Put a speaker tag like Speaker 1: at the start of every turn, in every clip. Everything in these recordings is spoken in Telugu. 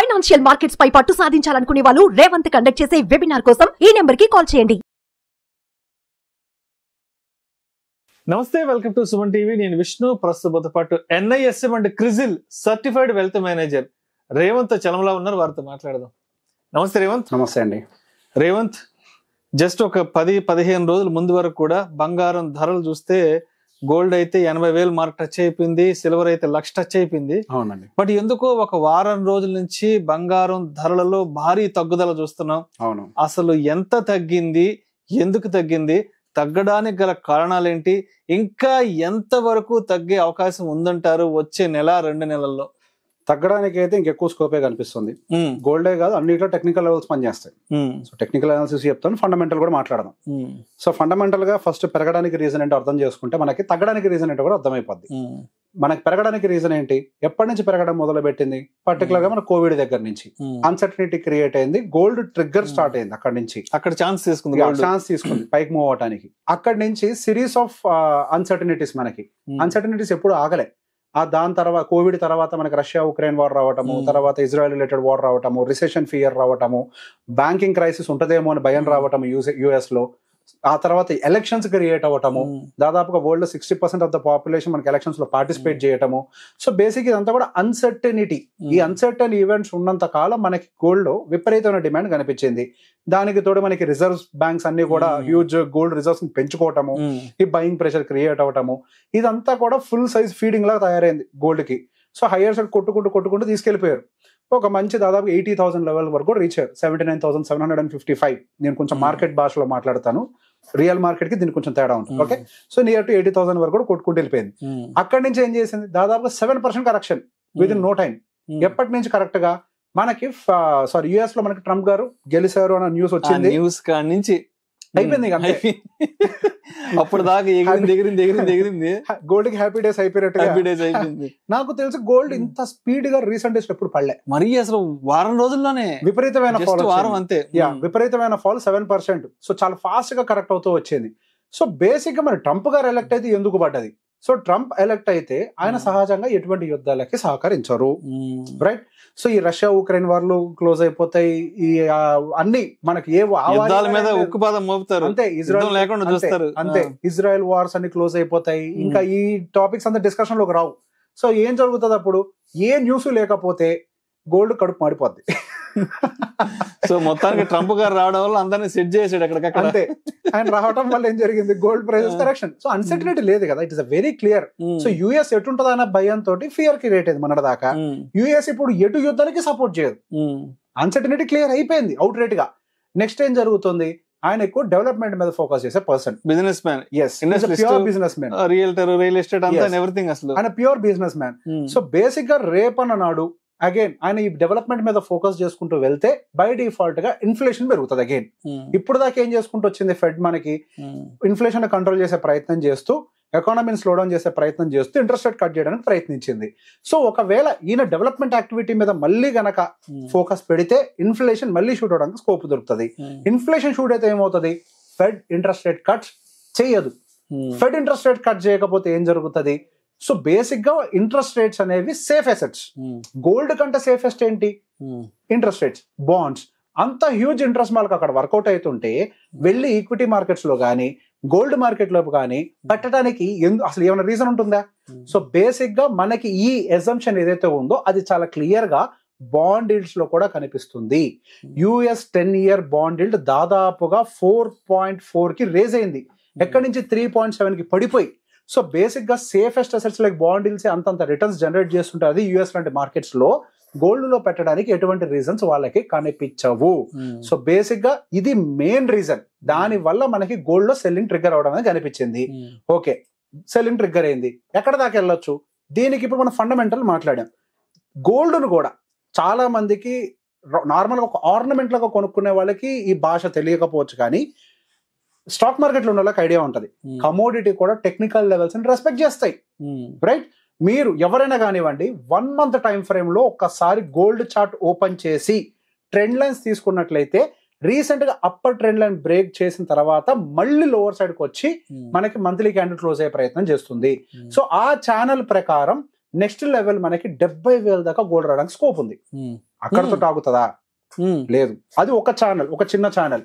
Speaker 1: ఫైనాన్షియల్ మార్కెట్స్ పై పట్టు సాధించాలనుకునే వాళ్ళు రేవంత్ కండక్ట్ చేసే వెబినార్ కోసం ఈ నెంబర్ కి కాల్ చేయండి.
Speaker 2: నమస్తే, వెల్కమ్ టు సుమన్ టీవీ. నేను విష్ణు. ప్రస్తుతంతో పాటు NISM and Crisil certified wealth manager Revanth చలంలా ఉన్నారు. వారితో మాట్లాడదాం. నమస్తే రేవంత్.
Speaker 3: నమస్తే అండి.
Speaker 2: రేవంత్, జస్ట్ ఒక 10-15 రోజుల ముందు వరకు కూడా బంగారం ధరలు చూస్తే గోల్డ్ అయితే 80,000 మార్క్ టచ్ అయిపోయింది, సిల్వర్ అయితే 1,00,000 టచ్ అయిపోయింది.
Speaker 3: అవునండి.
Speaker 2: బట్ ఎందుకో ఒక వారం రోజుల నుంచి బంగారం ధరలలో భారీ తగ్గుదల చూస్తున్నాం.
Speaker 3: అవును.
Speaker 2: అసలు ఎంత తగ్గింది, ఎందుకు తగ్గింది, తగ్గడానికి గల కారణాలేంటి, ఇంకా ఎంత వరకు తగ్గే అవకాశం ఉందంటారు వచ్చే నెల 2 నెలల్లో?
Speaker 3: తగ్గడానికి అయితే ఇంకెక్కువ స్కోపే కనిపిస్తుంది. గోల్డే కాదు, అన్నిట్లో టెక్నికల్ లెవెల్స్ పనిచేస్తాయి. సో టెక్నికల్ అనాలిసిస్ చెప్తాను, ఫండమెంటల్ కూడా మాట్లాడదాం. సో ఫండమెంటల్ గా ఫస్ట్ పెరగడానికి రీజన్ ఏంటో అర్థం చేసుకుంటే మనకి తగ్గడానికి రీజన్ ఏంటో కూడా అర్థమైపోద్ది. మనకి పెరగడానికి రీజన్ ఏంటి, ఎప్పటి నుంచి పెరగడం మొదలు పెట్టింది? పర్టికులర్ గా మన కోవిడ్ దగ్గర నుంచి అన్సర్టనిటీ క్రియేట్ అయింది, గోల్డ్ ట్రిగ్గర్ స్టార్ట్ అయింది. అక్కడ నుంచి
Speaker 2: అక్కడ ఛాన్స్ తీసుకుంది
Speaker 3: పైకి మూవ్ అవడానికి. అక్కడి నుంచి సిరీస్ ఆఫ్ అన్సర్టనిటీస్, మనకి అన్సర్టనిటీస్ ఎప్పుడు ఆగలే. దాని తర్వాత కోవిడ్ తర్వాత మనకి రష్యా ఉక్రెయిన్ వార్ రావటము, తర్వాత ఇజ్రాయెల్ రిలేటెడ్ వార్ రావటము, రిసెషన్ ఫియర్ రావటము, బ్యాంకింగ్ క్రైసిస్ ఉంటదేమో అని భయం రావటము యుఎస్ లో, ఆ తర్వాత ఎలక్షన్స్ క్రియేట్ అవ్వటము, దాదాపుగా వరల్డ్ లో 60% ఆఫ్ ద పాపులేషన్ మనకి ఎలక్షన్స్ లో పార్టిసిపేట్ చేయటము. సో బేసిక్ ఇదంతా కూడా అన్సర్టనిటీ. ఈ అన్సర్టన్ ఈవెంట్స్ ఉన్నంత కాలం మనకి గోల్డ్ లో విపరీతమైన డిమాండ్ కనిపించింది. దానికి తోడు మనకి రిజర్వ్స్ బ్యాంక్స్ అన్ని కూడా హ్యూజ్ గోల్డ్ రిజర్వ్స్ పెంచుకోవటము, ఈ బయింగ్ ప్రెషర్ క్రియేట్ అవ్వటము, ఇదంతా కూడా ఫుల్ సైజ్ ఫీడింగ్ లాగా తయారైంది గోల్డ్ కి. సో హైయర్ సైడ్ కొట్టుకుంటూ తీసుకెళ్లిపోయారు. ఒక మంచి దాదాపు 80,000 లెవెల్ వరకు రీచ్ అయ్యారు. 79,755. నేను కొంచెం మార్కెట్ భాషలో మాట్లాడతాను, రియల్ మార్కెట్ కి దీనికి కొంచెం తేడా ఉంటుంది. ఓకే, సో నియర్ టు 80,000 వరకు కూడా కొట్టుకుంటూ వెళ్ళిపోయింది. అక్కడి నుంచి ఏం చేసింది, దాదాపుగా 7% correction within no time. ఎప్పటి నుంచి కరెక్ట్ గా మనకి యుఎస్ లో మనకి ట్రంప్ గారు గెలిచారు అన్న న్యూస్ వచ్చింది.
Speaker 2: న్యూస్ నుంచి అయిపోయింది. అప్పుడు దాకా ఎగిరింది
Speaker 3: గోల్డ్ కి హ్యాపీ డేస్ అయిపోయినట్టు. నాకు తెలిసి గోల్డ్ ఇంత స్పీడ్ గా రీసెంట్ డేస్ ఎప్పుడు పడలే.
Speaker 2: మరి అసలు వారం రోజుల్లోనే విపరీతమైన
Speaker 3: ఫాల్. అంతే, విపరీతమైన ఫాల్ 7%. సో చాలా ఫాస్ట్ గా కరెక్ట్ అవుతూ వచ్చింది. సో బేసిక్ గా మరి ట్రంప్ గారు ఎలక్ట్ అయితే ఎందుకు పడ్డది? సో ట్రంప్ ఎలక్ట్ అయితే ఆయన సహజంగా ఎటువంటి యుద్ధాలకి సహకరించరు, రైట్? సో ఈ రష్యా ఉక్రెయిన్ వార్లు క్లోజ్ అయిపోతాయి, ఈ అన్ని మనకి
Speaker 2: ఉక్కుపాదం మోపుతారు,
Speaker 3: అంతే. ఇజ్రాయెల్ లేకుండా చూస్తారు, అంతే. ఇజ్రాయెల్ వార్స్ అన్ని క్లోజ్ అయిపోతాయి, ఇంకా ఈ టాపిక్స్ అంతా డిస్కషన్ లోకి రావు. సో ఏం జరుగుతుంది అప్పుడు? ఏ న్యూస్ లేకపోతే గోల్డ్ కడుపు మాడిపోద్ది.
Speaker 2: సో మొత్తానికి ట్రంప్ గారు రావడం వల్ల అందరినీ సెట్ చేసాడు అక్కడికక్కడ.
Speaker 3: అంతే, ఆయన రావడం వల్ల ఏం జరిగింది, gold prices correction. So uncertainty లేదు కదా, it is very clear. So US ఎటుంటది అన్న భయంతో ఫియర్ క్రియేట్ అయింది మన దాకా. యుఎస్ ఇప్పుడు ఎటు యుద్ధానికి సపోర్ట్ చేయదు, అన్సర్టనిటీ క్లియర్ అయిపోయింది అవుట్ రేట్ గా. నెక్స్ట్ ఏం జరుగుతుంది, ఆయన ఎక్కువ డెవలప్మెంట్ మీద ఫోకస్ చేసే person,
Speaker 2: business man.
Speaker 3: Pure business man,
Speaker 2: realtor, real estate అంతా ఎవ్రీథింగ్. అసలు ఆయన
Speaker 3: pure business man. So basic గా రేపన్న నాడు అగైన్ ఆయన ఈ డెవలప్మెంట్ మీద ఫోకస్ చేసుకుంటూ వెళ్తే బై డిఫాల్ట్ గా ఇన్ఫ్లేషన్ పెరుగుతుంది అగైన్. ఇప్పుడు దాకా ఏం చేసుకుంటూ వచ్చింది ఫెడ్, మనకి ఇన్ఫ్లేషన్ కంట్రోల్ చేసే ప్రయత్నం చేస్తూ, ఎకానమీని స్లో డౌన్ చేసే ప్రయత్నం చేస్తూ ఇంట్రెస్ట్ రేట్ కట్ చేయడానికి ప్రయత్నించింది. సో ఒకవేళ ఈయన డెవలప్మెంట్ యాక్టివిటీ మీద మళ్ళీ గనక ఫోకస్ పెడితే ఇన్ఫ్లేషన్ మళ్ళీ షూట్ అవడానికి స్కోప్ దొరుకుతుంది. ఇన్ఫ్లేషన్ షూట్ అయితే ఏమవుతుంది, ఫెడ్ ఇంట్రెస్ట్ రేట్ కట్ చేయదు. ఫెడ్ ఇంట్రెస్ట్ రేట్ కట్ చేయకపోతే ఏం జరుగుతుంది? సో బేసిక్ గా ఇంట్రెస్ట్ రేట్స్ అనేవి సేఫ్ అసెట్స్. గోల్డ్ కంటే సేఫెస్ట్ ఏంటి? Interest rates, bonds. అంత హ్యూజ్ ఇంట్రెస్ట్ వాళ్ళకి అక్కడ వర్కౌట్ అవుతుంటే వెళ్ళి ఈక్విటీ మార్కెట్స్ లో కానీ గోల్డ్ మార్కెట్ లో కానీ పెట్టడానికి అసలు ఏమైనా రీజన్ ఉంటుందా? సో బేసిక్ గా మనకి ఈ ఎజంప్షన్ ఏదైతే ఉందో అది చాలా క్లియర్ గా బాండ్ ఈల్డ్స్ లో కూడా కనిపిస్తుంది. యుఎస్ 10-year బాండ్ ఈల్డ్ దాదాపుగా 4.4 కి రేజ్ అయింది, ఎక్కడి నుంచి 3.7 కి పడిపోయి. సో బేసిక్ గా safest assets like bond yields అంతంత రిటర్న్స్ జనరేట్ చేస్తుంటారు. అది యుఎస్ లాంటి మార్కెట్స్ లో గోల్డ్ లో పెట్టడానికి ఎటువంటి రీజన్స్ వాళ్ళకి కనిపించవు. సో బేసిక్ గా ఇది మెయిన్ రీజన్. దాని వల్ల మనకి గోల్డ్ లో సెల్లింగ్ ట్రిగ్గర్ అవడం అనేది కనిపించింది. ఓకే, సెల్లింగ్ ట్రిగ్గర్ అయింది, ఎక్కడ దాకా వెళ్ళొచ్చు? దీనికి ఇప్పుడు మనం ఫండమెంటల్ మాట్లాడాం. గోల్డ్ ను కూడా చాలా మందికి నార్మల్ గా ఒక ఆర్నమెంట్ లాగా కొనుక్కునే వాళ్ళకి ఈ భాష తెలియకపోవచ్చు, కానీ స్టాక్ మార్కెట్ లో ఉన్న వాళ్ళకి ఐడియా ఉంటది. కమోడిటీ కూడా టెక్నికల్ లెవెల్స్ ని రెస్పెక్ట్ చేస్తాయి, రైట్? మీరు ఎవరైనా కానివ్వండి 1 month టైం ఫ్రేమ్ లో ఒక్కసారి గోల్డ్ చార్ట్ ఓపెన్ చేసి ట్రెండ్ లైన్స్ తీసుకున్నట్లయితే రీసెంట్ గా అప్పర్ ట్రెండ్ లైన్ బ్రేక్ చేసిన తర్వాత మళ్ళీ లోవర్ సైడ్ కి వచ్చి మనకి మంత్లీ క్యాండిల్ క్లోజ్ అయ్యే ప్రయత్నం చేస్తుంది. సో ఆ ఛానల్ ప్రకారం నెక్స్ట్ లెవెల్ మనకి 70,000 దాకా గోల్డ్ రావడానికి స్కోప్ ఉంది. అక్కడతో ఆగుతుందా? లేదు. అది ఒక ఛానల్, ఒక చిన్న ఛానల్.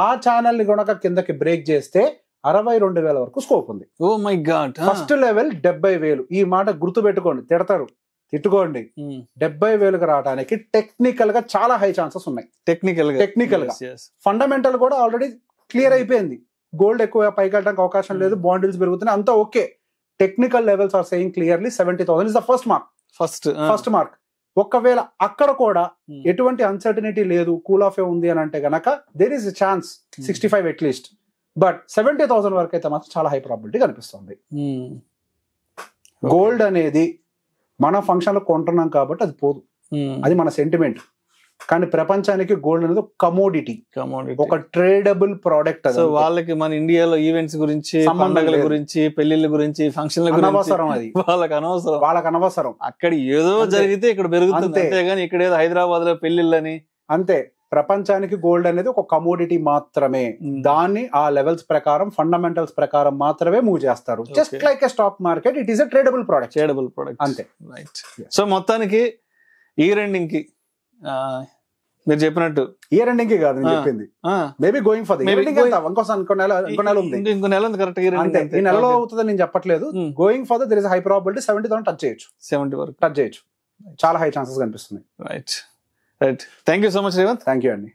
Speaker 3: ఆ ఛానల్ ని కనుక కిందకి బ్రేక్ చేస్తే 62,000 వరకు స్కోప్ ఉంది.
Speaker 2: Oh my God.
Speaker 3: First level 70,000. ఈ మాట గుర్తు పెట్టుకోండి, తిడతారు తిట్టుకోండి. 70,000కి రావడానికి టెక్నికల్ గా చాలా హై ఛాన్సెస్ ఉన్నాయి. టెక్నికల్ గా ఫండమెంటల్ కూడా ఆల్రెడీ క్లియర్ అయిపోయింది. గోల్డ్ ఎక్కువ పైకి వెళ్ళడానికి అవకాశం లేదు, బాండిల్స్ పెరుగుతున్నాయి, అంతా okay. Technical levels are saying clearly 70,000 is the first mark. First mark. ఒకవేళ అక్కడ కూడా ఎటువంటి అన్సర్టనిటీ లేదు, కూల్ ఆఫ్ ఉంది అని అంటే గనక there is chance 65 at least. But 70,000 వరకు అయితే మాత్రం చాలా హై ప్రాబిలిటీ కనిపిస్తుంది. గోల్డ్ అనేది మన ఫంక్షన్ లో కొంటున్నాం కాబట్టి అది పోదు, అది మన సెంటిమెంట్. కానీ ప్రపంచానికి గోల్డ్ అనేది కమోడిటీ, ఒక ట్రేడబుల్ ప్రోడక్ట్.
Speaker 2: వాళ్ళకి మన ఇండియాలో ఈవెంట్స్ గురించి, పండుగల గురించి, పెళ్లిళ్ళ గురించి, ఫంక్షన్ల
Speaker 3: అనవసరం. అది వాళ్ళకి అనవసరం.
Speaker 2: అక్కడ ఏదో జరిగితే ఇక్కడ పెరుగుతుంది, అంతేగాని ఇక్కడ ఏదో హైదరాబాద్ లో పెళ్లిళ్ళని
Speaker 3: అంతే. ప్రపంచానికి గోల్డ్ అనేది ఒక కమోడిటీ మాత్రమే. దాన్ని ఆ లెవెల్స్ ప్రకారం, ఫండమెంటల్స్ ప్రకారం మాత్రమే మూవ్ చేస్తారు. Just like a stock market, it is a tradable product. అంతే.
Speaker 2: రైట్. సో మొత్తానికి ఇయర్ ఎండింగ్ కి మీరు చెప్పినట్టు,
Speaker 3: ఇయర్ ఎండింగ్ కి కాదు నేను చెప్పింది, మేబీ గోయింగ్ ఫర్ ఇంకో నెల ఉంది
Speaker 2: కరెక్ట్.
Speaker 3: ఈ నెలలో అవుతుంది నేను చెప్పట్లేదు. Going for their is high probability 70,000 touch చేయొచ్చు, 70 వరకు టచ్ చేయొచ్చు. చాలా హై ఛాన్సెస్ కనిపిస్తున్నాయి.
Speaker 2: Right. Thank you so much Revanth.
Speaker 3: Thank you అండి.